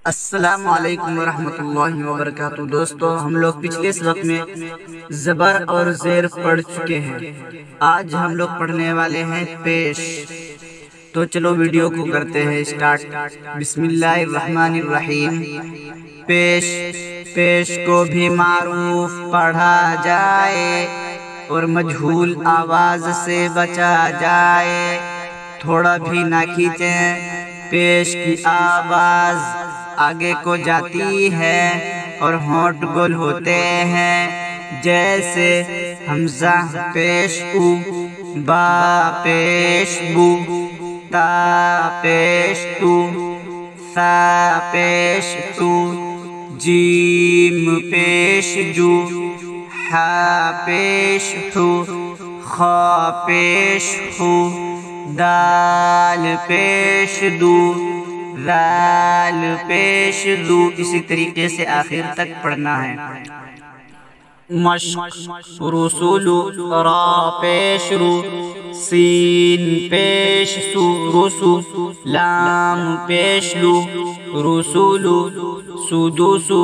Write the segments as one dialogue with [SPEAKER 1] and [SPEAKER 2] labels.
[SPEAKER 1] السلام علیکم ورحمۃ اللہ وبرکاتہ۔ دوستو، ہم لوگ پچھلے سبق میں زبر اور زیر پڑھ چکے ہیں۔ آج ہم لوگ پڑھنے والے ہیں پیش۔ تو چلو ویڈیو کو کرتے ہیں اسٹارٹ۔ بسم اللہ الرحمن الرحیم۔ پیش پیش کو بھی معروف پڑھا جائے اور مجہول آواز سے بچا جائے، تھوڑا بھی نہ کھینچیں۔ پیش کی آواز آگے کو جاتی ہے اور ہونٹ گول ہوتے ہیں، جیسے حمزہ پیش او، با پیش بو، تا پیش تو، ثا پیش تو، جیم پیش جو، حا پیش حو، خا پیش خو، دال پیش دو، ذال پیش دو۔ اسی طریقے سے آخر تک پڑھنا ہے۔ مشق رسول، را پیش رو، سین پیش سو، رسو، لام پیش لو، رسولو، سدوسو،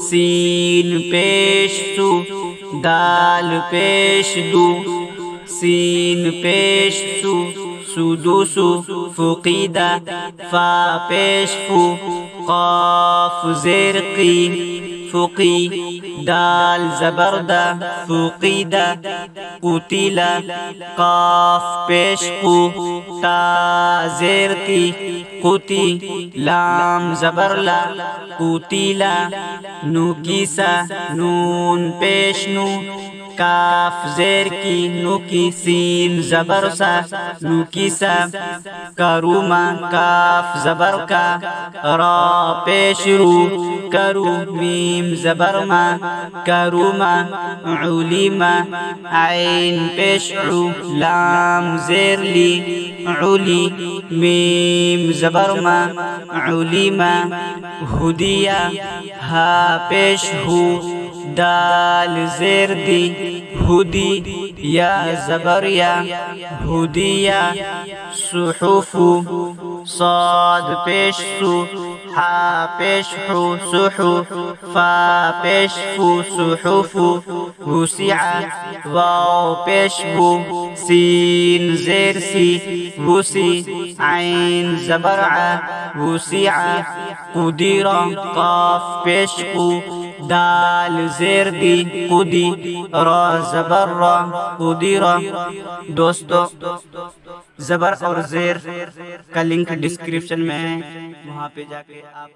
[SPEAKER 1] سین پیش سو، دال پیش دو، سین پیش سو، سدوسو، فقیدہ، فا پیش فو، قاف زیر قی، فقی، دال زبردہ، فقیدہ، قتیلہ، قاف پیش قو، تا زیر قی، قتی، لام زبرلا، قتیلہ، نوکیسہ، نون پیش نو، کاف زیر کی، نو کی، سین زبر سا، نوکیسا، کروما، کاف زبر کا، را پیش رو، کرو، میم زبر ما، کروما، علیما، عین پیش عو، لام زیر لی، علی، میم زبر ما، علیما، ہدیہ، ہا پیش ہو، دال زیر دی، ہدی، یا زبر یا، ہدیہ، صحف، صاد پیش سو، حا پیش حو، صحف، فا پیش فو، صحف، وسع، واو پیش بو، سین زیر سی، وسی، عین زبر ع، وسع، قدیر، قاف پیش قو، دال زیر دی، قدی، را زبر را، قدیرہ۔ دوستو، زبر اور زیر کا لنک ڈسکرپشن میں ہے، وہاں پہ جا کے آپ